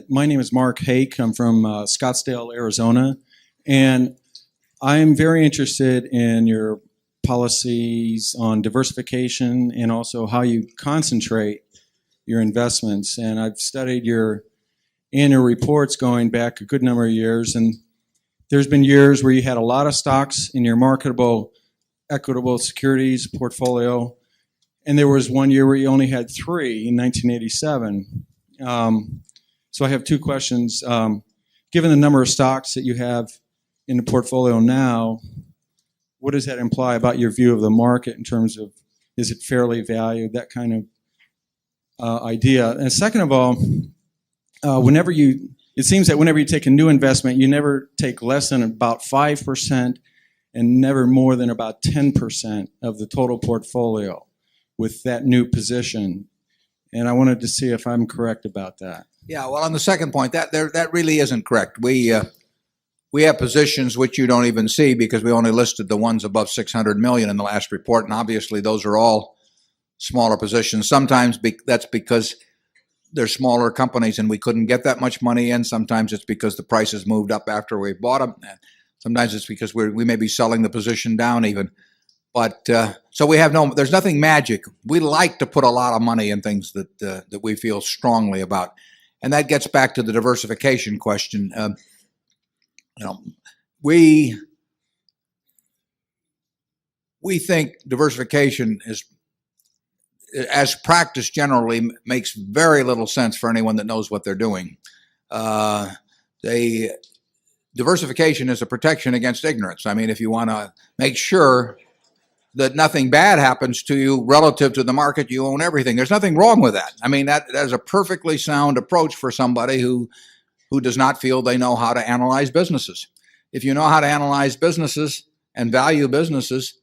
My name is Mark Hake. I'm from Scottsdale, Arizona, and I'm very interested in your policies on diversification and also how you concentrate your investments. And I've studied your annual reports going back a good number of years, and there's been years where you had a lot of stocks in your marketable, equitable securities portfolio, and there was one year where you only had 3 in 1987. So I have 2 questions. Given the number of stocks that you have in the portfolio now, what does that imply about your view of the market in terms of, is it fairly valued, that kind of idea? And second of all, it seems that whenever you take a new investment, you never take less than about 5% and never more than about 10% of the total portfolio with that new position. And I wanted to see if I'm correct about that. Yeah, well, on the second point, that really isn't correct. We have positions which you don't even see because we only listed the ones above 600 million in the last report, and obviously those are all smaller positions. Sometimes that's because they're smaller companies and we couldn't get that much money in. Sometimes it's because the prices moved up after we bought them. Sometimes it's because we may be selling the position down even. But so there's nothing magic. We like to put a lot of money in things that we feel strongly about. And that gets back to the diversification question. We think diversification is, as practiced generally, makes very little sense for anyone that knows what they're doing. Diversification is a protection against ignorance. I mean, if you want to make sure that nothing bad happens to you relative to the market, you own everything. There's nothing wrong with that. I mean, that is a perfectly sound approach for somebody who does not feel they know how to analyze businesses. If you know how to analyze businesses and value businesses,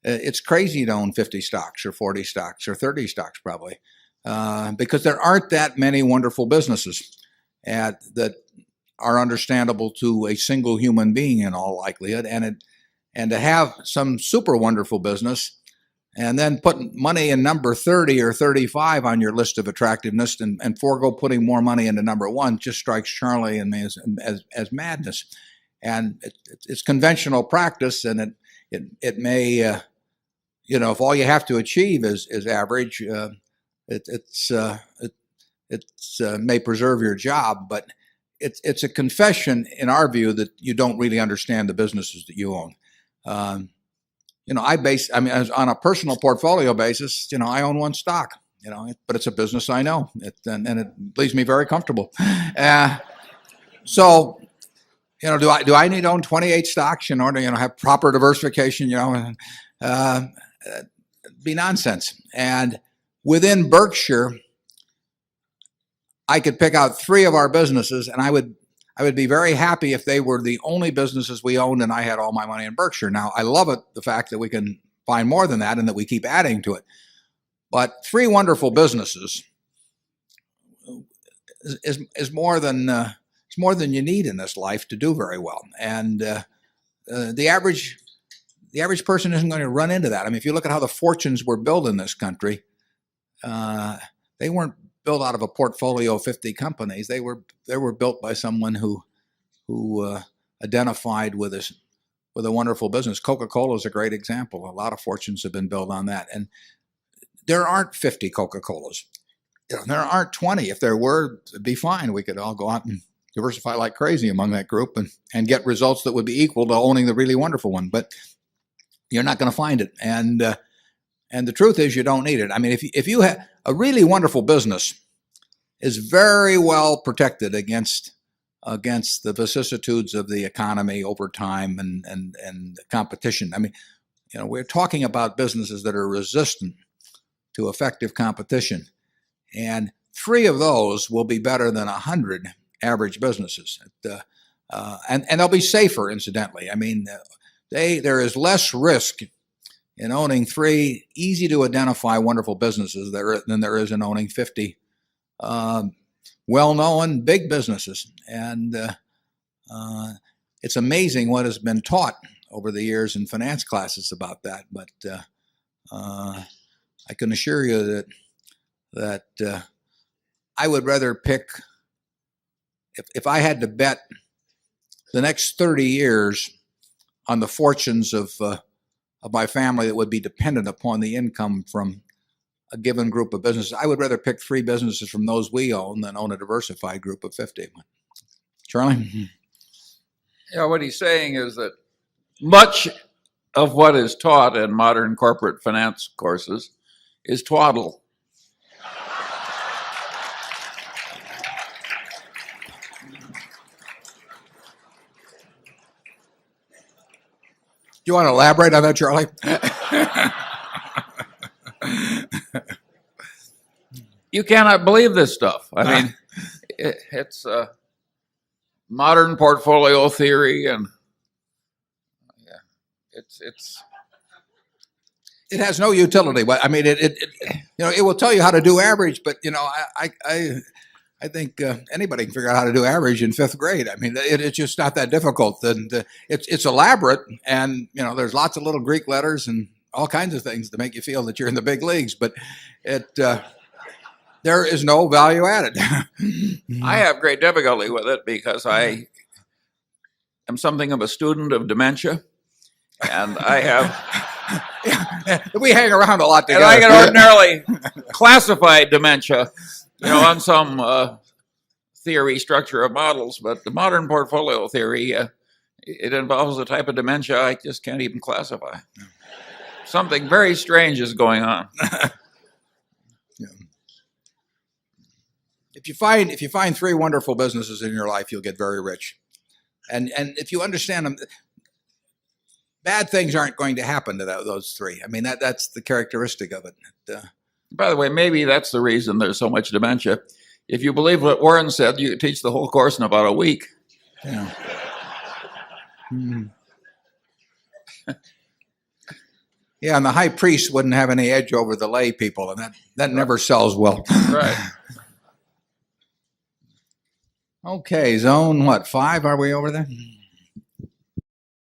it's crazy to own 50 stocks or 40 stocks or 30 stocks probably, because there aren't that many wonderful businesses that are understandable to a single human being in all likelihood. And to have some super wonderful business and then put money in number 30 or 35 on your list of attractiveness and forego putting more money into number 1 just strikes Charlie and me as madness. And it's conventional practice, and it may, if all you have to achieve is average, it may preserve your job, but it's a confession in our view that you don't really understand the businesses that you own. On a personal portfolio basis, I own 1 stock, but it's a business I know, and it leaves me very comfortable. So, do I need to own 28 stocks in order to, have proper diversification? Be nonsense. And within Berkshire, I could pick out 3 of our businesses, and I would be very happy if they were the only businesses we owned and I had all my money in Berkshire. Now, I love the fact that we can find more than that and that we keep adding to it. But 3 wonderful businesses is more than you need in this life to do very well. And the average person isn't going to run into that. I mean, if you look at how the fortunes were built in this country, they weren't built out of a portfolio of 50 companies. They were built by someone who identified with a wonderful business. Coca-Cola is a great example. A lot of fortunes have been built on that. And there aren't 50 Coca-Colas. There aren't 20. If there were, it'd be fine. We could all go out and diversify like crazy among that group and get results that would be equal to owning the really wonderful one. But you're not going to find it. And the truth is, you don't need it. I mean, if you have a really wonderful business, is very well protected against the vicissitudes of the economy over time and competition. I mean, we're talking about businesses that are resistant to effective competition, and 3 of those will be better than 100 average businesses, and they'll be safer, incidentally. I mean, there is less risk in owning 3 easy to identify wonderful businesses than there is in owning 50 well-known big businesses. And it's amazing what has been taught over the years in finance classes about that. But I can assure you that I would rather pick if I had to bet the next 30 years on the fortunes of my family that would be dependent upon the income from a given group of businesses, I would rather pick 3 businesses from those we own than own a diversified group of 50. Charlie? Yeah, what he's saying is that much of what is taught in modern corporate finance courses is twaddle. Do you want to elaborate on that, Charlie? You cannot believe this stuff. I mean, it's modern portfolio theory, and It has no utility. I mean, it will tell you how to do average, but I think anybody can figure out how to do average in 5th grade. I mean, it's just not that difficult. And it's elaborate, and there's lots of little Greek letters and all kinds of things to make you feel that you're in the big leagues. But there is no value added. I have great difficulty with it because I am something of a student of dementia, and I have. We hang around a lot together. And I can ordinarily classify dementia, on some theory structure of models, but the modern portfolio theory, it involves a type of dementia I just can't even classify. Something very strange is going on. If you find 3 wonderful businesses in your life, you'll get very rich. And if you understand them, bad things aren't going to happen to those 3. I mean, that's the characteristic of it. By the way, maybe that's the reason there's so much dementia. If you believe what Warren said, you could teach the whole course in about a week. Yeah. Yeah, and the high priest wouldn't have any edge over the lay people, and that never sells well. Right. Okay, zone 5? Are we over there?